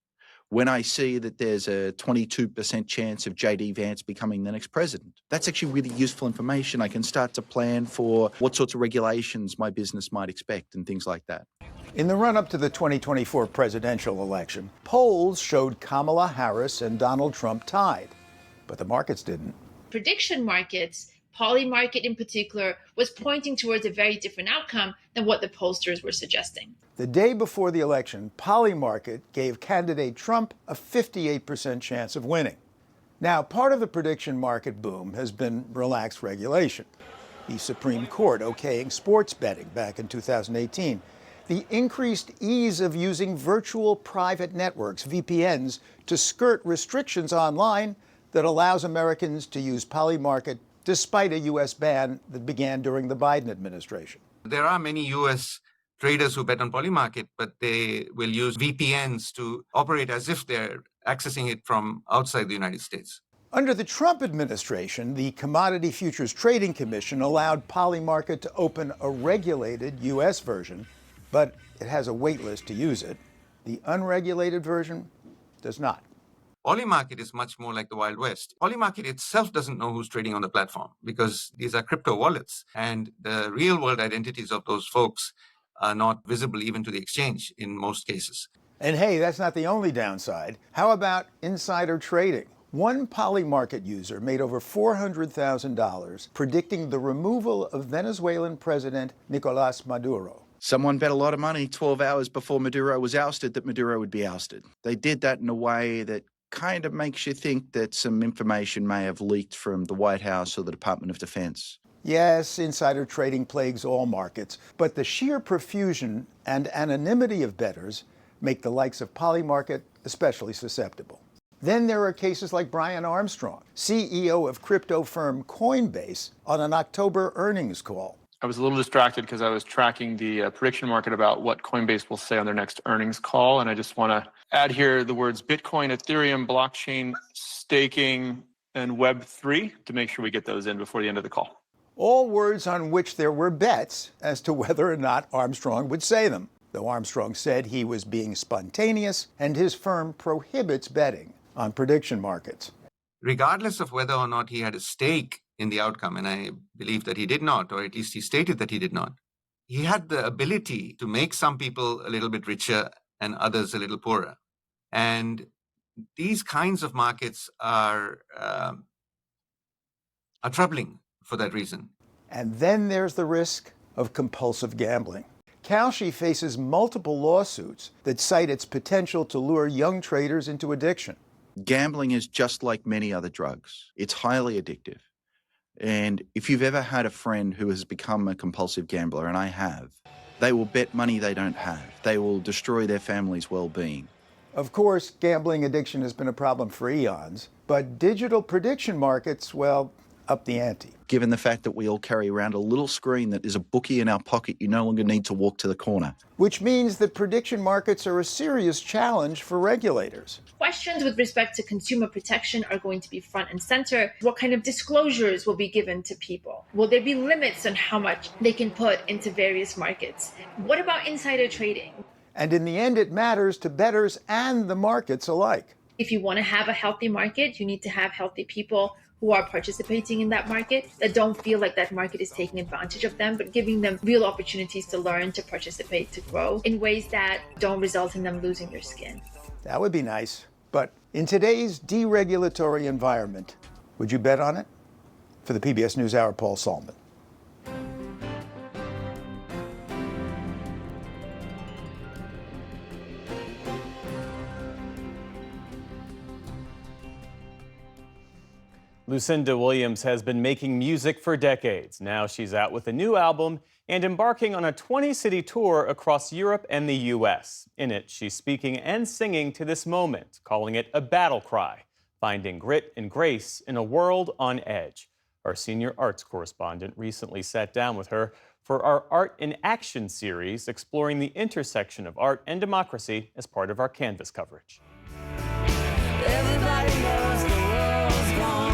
When I see that there's a 22% chance of J.D. Vance becoming the next president, that's actually really useful information. I can start to plan for what sorts of regulations my business might expect and things like that. In the run-up to the 2024 presidential election, polls showed Kamala Harris and Donald Trump tied, but the markets didn't. Prediction markets, Polymarket in particular, was pointing towards a very different outcome than what the pollsters were suggesting. The day before the election, Polymarket gave candidate Trump a 58% chance of winning. Now, part of the prediction market boom has been relaxed regulation. The Supreme Court okaying sports betting back in 2018. The increased ease of using virtual private networks, VPNs, to skirt restrictions online that allows Americans to use Polymarket despite a U.S. ban that began during the Biden administration. There are many U.S. traders who bet on Polymarket, but they will use VPNs to operate as if they're accessing it from outside the United States. Under the Trump administration, the Commodity Futures Trading Commission allowed Polymarket to open a regulated U.S. version, but it has a wait list to use it. The unregulated version does not. Polymarket is much more like the Wild West. Polymarket itself doesn't know who's trading on the platform because these are crypto wallets, and the real world identities of those folks are not visible even to the exchange in most cases. And hey, that's not the only downside. How about insider trading? One Polymarket user made over $400,000 predicting the removal of Venezuelan President Nicolás Maduro. Someone bet a lot of money 12 hours before Maduro was ousted that Maduro would be ousted. They did that in a way that kind of makes you think that some information may have leaked from the White House or the Department of Defense. Yes, insider trading plagues all markets, but the sheer profusion and anonymity of bettors make the likes of Polymarket especially susceptible. Then there are cases like Brian Armstrong, CEO of crypto firm Coinbase, on an October earnings call. I was a little distracted because I was tracking the prediction market about what Coinbase will say on their next earnings call. And I just want to add here the words Bitcoin, Ethereum, blockchain, staking, and Web3 to make sure we get those in before the end of the call. All words on which there were bets as to whether or not Armstrong would say them, though Armstrong said he was being spontaneous and his firm prohibits betting on prediction markets. Regardless of whether or not he had a stake in the outcome, and I believe that he did not, or at least he stated that he did not, he had the ability to make some people a little bit richer and others a little poorer. And these kinds of markets are troubling for that reason. And then there's the risk of compulsive gambling. Kalshi faces multiple lawsuits that cite its potential to lure young traders into addiction. Gambling is just like many other drugs. It's highly addictive. And if you've ever had a friend who has become a compulsive gambler, and I have, they will bet money they don't have. They will destroy their family's well-being. Of course, gambling addiction has been a problem for eons, but digital prediction markets, well, up the ante. Given the fact that we all carry around a little screen that is a bookie in our pocket, you no longer need to walk to the corner. Which means that prediction markets are a serious challenge for regulators. Questions with respect to consumer protection are going to be front and center. What kind of disclosures will be given to people? Will there be limits on how much they can put into various markets? What about insider trading? And in the end, it matters to bettors and the markets alike. If you want to have a healthy market, you need to have healthy people who are participating in that market, that don't feel like that market is taking advantage of them, but giving them real opportunities to learn, to participate, to grow in ways that don't result in them losing their skin. That would be nice. But in today's deregulatory environment, would you bet on it? For the PBS NewsHour, Paul Salman. Lucinda Williams has been making music for decades. Now she's out with a new album and embarking on a 20-city tour across Europe and the U.S. In it, she's speaking and singing to this moment, calling it a battle cry, finding grit and grace in a world on edge. Our senior arts correspondent recently sat down with her for our Art in Action series, exploring the intersection of art and democracy as part of our Canvas coverage. Everybody knows the world's gone.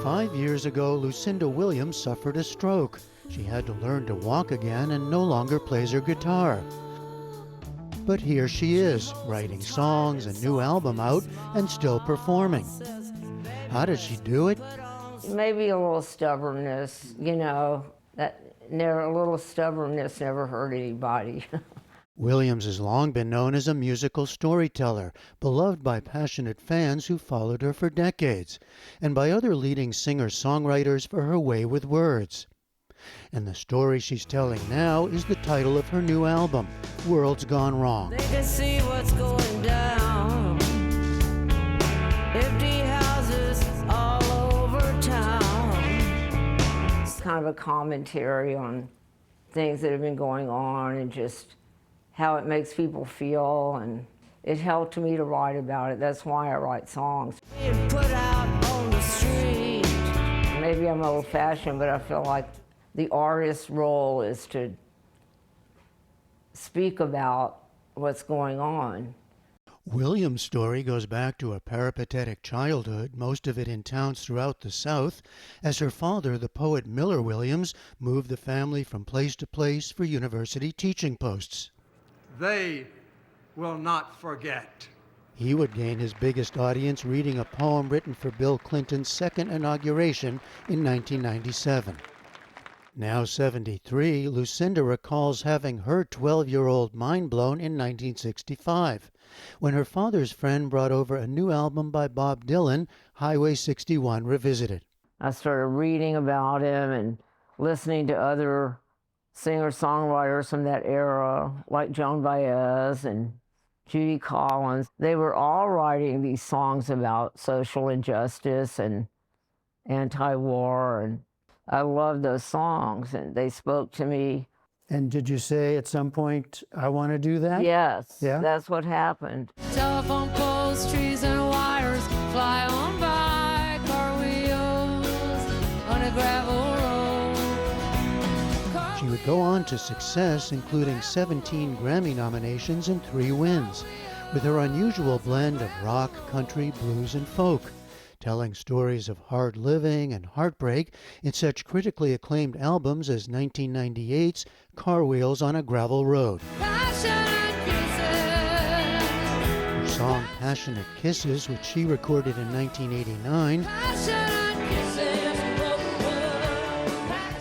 5 years ago, Lucinda Williams suffered a stroke. She had to learn to walk again and no longer plays her guitar. But here she is, writing songs, a new album out, and still performing. How does she do it? Maybe a little stubbornness, a little stubbornness never hurt anybody. Williams has long been known as a musical storyteller, beloved by passionate fans who followed her for decades, and by other leading singer-songwriters for her way with words. And the story she's telling now is the title of her new album, World's Gone Wrong. They can see what's going down. Empty houses all over town. It's kind of a commentary on things that have been going on and just how it makes people feel, and it helped me to write about it. That's why I write songs. Being put out on the street. Maybe I'm old-fashioned, but I feel like the artist's role is to speak about what's going on. Williams' story goes back to a peripatetic childhood, most of it in towns throughout the South, as her father, the poet Miller Williams, moved the family from place to place for university teaching posts. They will not forget. He would gain his biggest audience reading a poem written for Bill Clinton's second inauguration in 1997. Now 73, Lucinda recalls having her 12-year-old mind blown in 1965, when her father's friend brought over a new album by Bob Dylan, Highway 61 Revisited. I started reading about him and listening to other singer-songwriters from that era, like Joan Baez and Judy Collins. They were all writing these songs about social injustice and anti-war, and I loved those songs, and they spoke to me. And did you say at some point, I want to do that? Yes, yeah? That's what happened. Telephone poles, trees and wires fly on by, car wheels on a gravel road. She would go on to success, including 17 Grammy nominations and 3 wins, with her unusual blend of rock, country, blues, and folk, telling stories of hard living and heartbreak in such critically acclaimed albums as 1998's Car Wheels on a Gravel Road. Her song Passionate Kisses, which she recorded in 1989,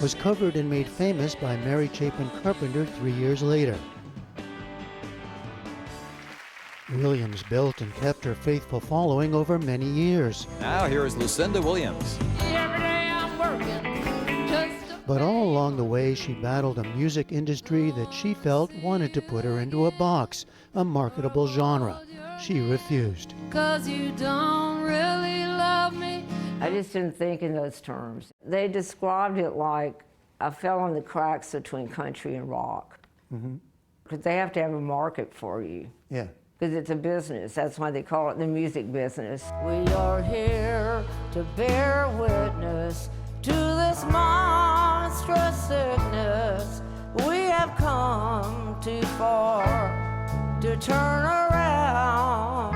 was covered and made famous by Mary Chapin Carpenter 3 years later. Williams built and kept her faithful following over many years. Now here is Lucinda Williams. But all along the way, she battled a music industry that she felt wanted to put her into a box, a marketable genre. She refused. 'Cause you don't really love me. I just didn't think in those terms. They described it like I fell in the cracks between country and rock. Because they have to have a market for you. Yeah. Because it's a business. That's why they call it the music business. We are here to bear witness to this monstrous sickness. We have come too far to turn around.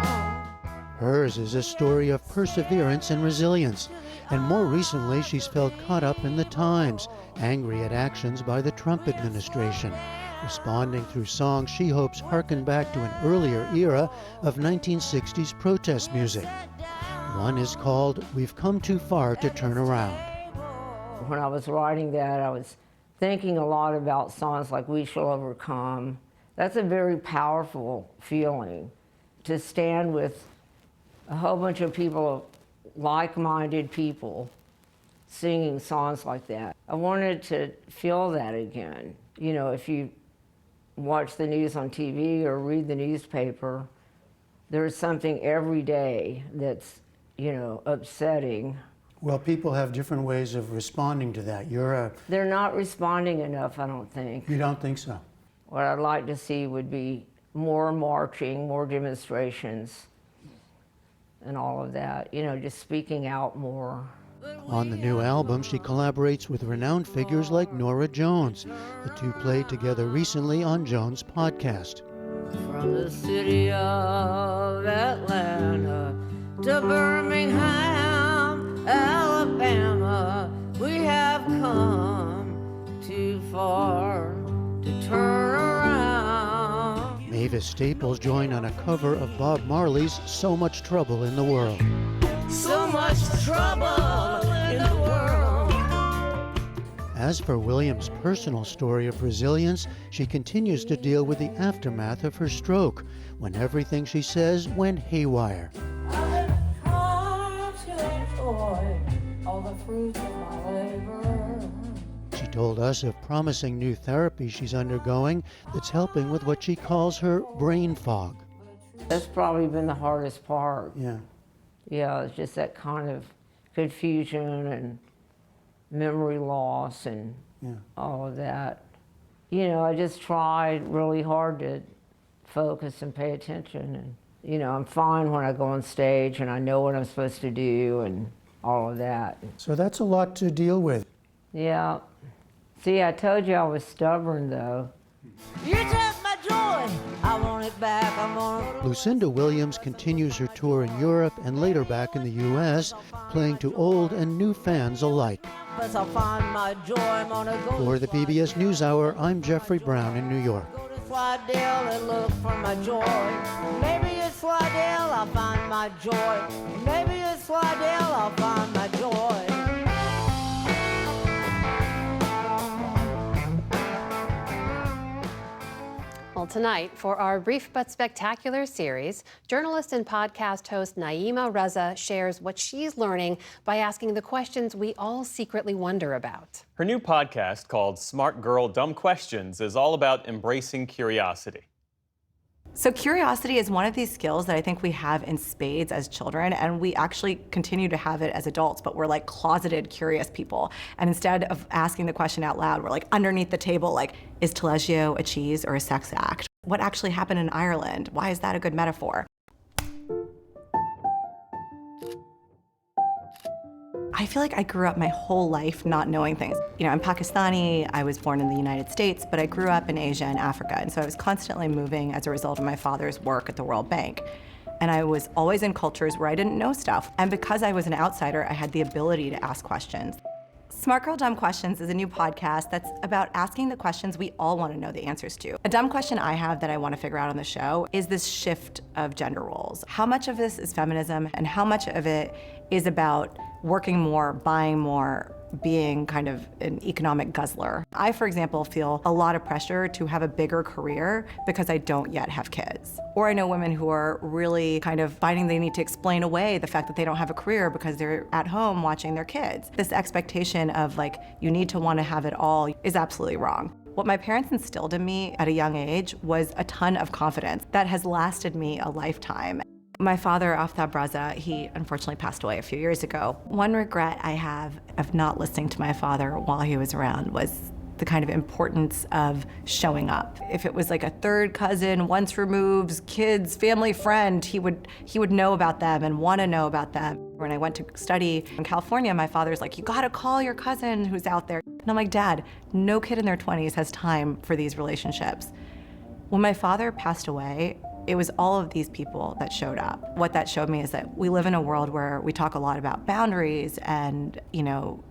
Hers is a story of perseverance and resilience. And more recently, she's felt caught up in the times, angry at actions by the Trump administration, responding through songs she hopes harken back to an earlier era of 1960s protest music. One is called We've Come Too Far to Turn Around. When I was writing that, I was thinking a lot about songs like We Shall Overcome. That's a very powerful feeling, to stand with a whole bunch of people, like-minded people, singing songs like that. I wanted to feel that again. You know, if you watch the news on TV or read the newspaper, there's something every day that's, you know, upsetting. Well, people have different ways of responding to that. They're not responding enough, I don't think. You don't think so? What I'd like to see would be more marching, more demonstrations, and all of that. You know, just speaking out more. On the new album, she collaborates with renowned figures like Norah Jones. The two played together recently on Jones' podcast. From the city of Atlanta to Birmingham, Alabama, we have come too far to turn around. Mavis Staples joined on a cover of Bob Marley's So Much Trouble in the World. So much trouble in the world. As for Williams' personal story of resilience, she continues to deal with the aftermath of her stroke, when everything she says went haywire. All the fruits of my labor. She told us of promising new therapy she's undergoing that's helping with what she calls her brain fog. That's probably been the hardest part. Yeah. Yeah, it's just that kind of confusion and memory loss and all of that. You know, I just tried really hard to focus and pay attention. And, you know, I'm fine when I go on stage and I know what I'm supposed to do and all of that. So that's a lot to deal with. Yeah. See, I told you I was stubborn, though. You took my joy. I want it back. I'm on. Lucinda Williams continues her tour in Europe and later back in the U.S., playing to old and new fans alike. But I'll find my joy. I'm gonna go For the PBS NewsHour, I'm Jeffrey Brown in New York. to Slidell and look for my joy. Maybe it's Slidell, I'll find my joy. Maybe it's Slidell, I'll find my joy. Well, tonight, for our brief but spectacular series, journalist and podcast host Naima Reza shares what she's learning by asking the questions we all secretly wonder about. Her new podcast, called Smart Girl, Dumb Questions, is all about embracing curiosity. So curiosity is one of these skills that I think we have in spades as children, and we actually continue to have it as adults, but we're like closeted curious people. And instead of asking the question out loud, we're like underneath the table, like, is Taleggio a cheese or a sex act? What actually happened in Ireland? Why is that a good metaphor? I feel like I grew up my whole life not knowing things. You know, I'm Pakistani, I was born in the United States, but I grew up in Asia and Africa, and so I was constantly moving as a result of my father's work at the World Bank. And I was always in cultures where I didn't know stuff. And because I was an outsider, I had the ability to ask questions. Smart Girl, Dumb Questions is a new podcast that's about asking the questions we all want to know the answers to. A dumb question I have that I want to figure out on the show is this shift of gender roles. How much of this is feminism and how much of it is about working more, buying more, being kind of an economic guzzler? I, for example, feel a lot of pressure to have a bigger career because I don't yet have kids. Or I know women who are really kind of finding they need to explain away the fact that they don't have a career because they're at home watching their kids. This expectation of like, you need to want to have it all is absolutely wrong. What my parents instilled in me at a young age was a ton of confidence that has lasted me a lifetime. My father, Aftab Braza, he unfortunately passed away a few years ago. One regret I have of not listening to my father while he was around was the kind of importance of showing up. If it was like a third cousin, once removed, kids, family friend, he would know about them and want to know about them. When I went to study in California, my father's like, you gotta call your cousin who's out there. And I'm like, Dad, no kid in their 20s has time for these relationships. When my father passed away, it was all of these people that showed up. What that showed me is that we live in a world where we talk a lot about boundaries and, you know,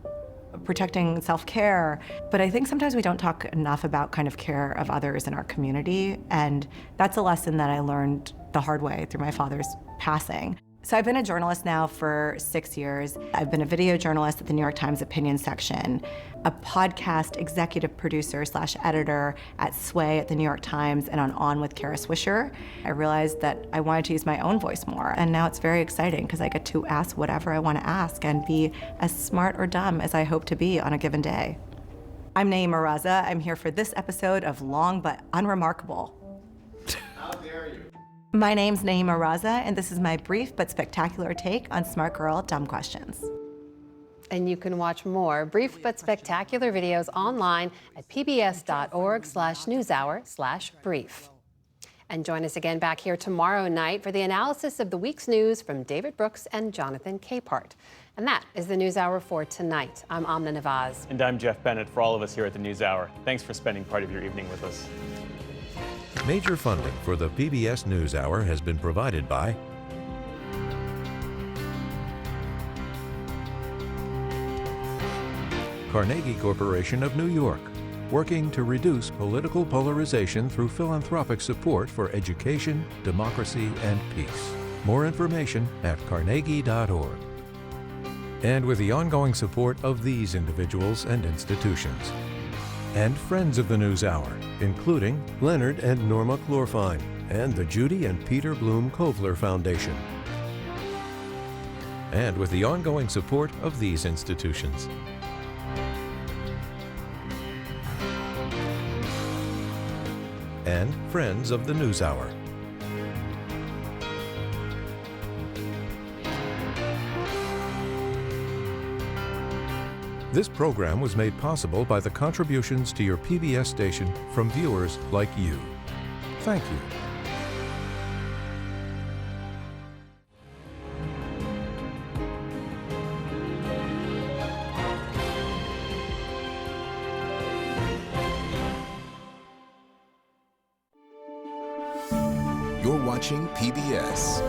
protecting self-care. But I think sometimes we don't talk enough about kind of care of others in our community. And that's a lesson that I learned the hard way through my father's passing. So I've been a journalist now for 6 years. I've been a video journalist at the New York Times opinion section, a podcast executive producer / editor at Sway at the New York Times, and on with Kara Swisher. I realized that I wanted to use my own voice more, and now it's very exciting because I get to ask whatever I want to ask and be as smart or dumb as I hope to be on a given day. I'm Naeema Raza. I'm here for this episode of Long But Unremarkable. How dare you? My name's Naeema Raza, and this is my brief but spectacular take on Smart Girl Dumb Questions. And you can watch more brief but spectacular videos online at pbs.org/newshour/brief. And join us again back here tomorrow night for the analysis of the week's news from David Brooks and Jonathan Capehart. And that is the NewsHour for tonight. I'm Amna Nawaz. And I'm Jeff Bennett. For all of us here at the NewsHour, thanks for spending part of your evening with us. Major funding for the PBS NewsHour has been provided by Carnegie Corporation of New York, working to reduce political polarization through philanthropic support for education, democracy, and peace. More information at carnegie.org. And with the ongoing support of these individuals and institutions. And friends of the NewsHour, including Leonard and Norma Chlorfine, and the Judy and Peter Bloom Kovler Foundation. And with the ongoing support of these institutions. And friends of the NewsHour. This program was made possible by the contributions to your PBS station from viewers like you. Thank you. You're watching PBS.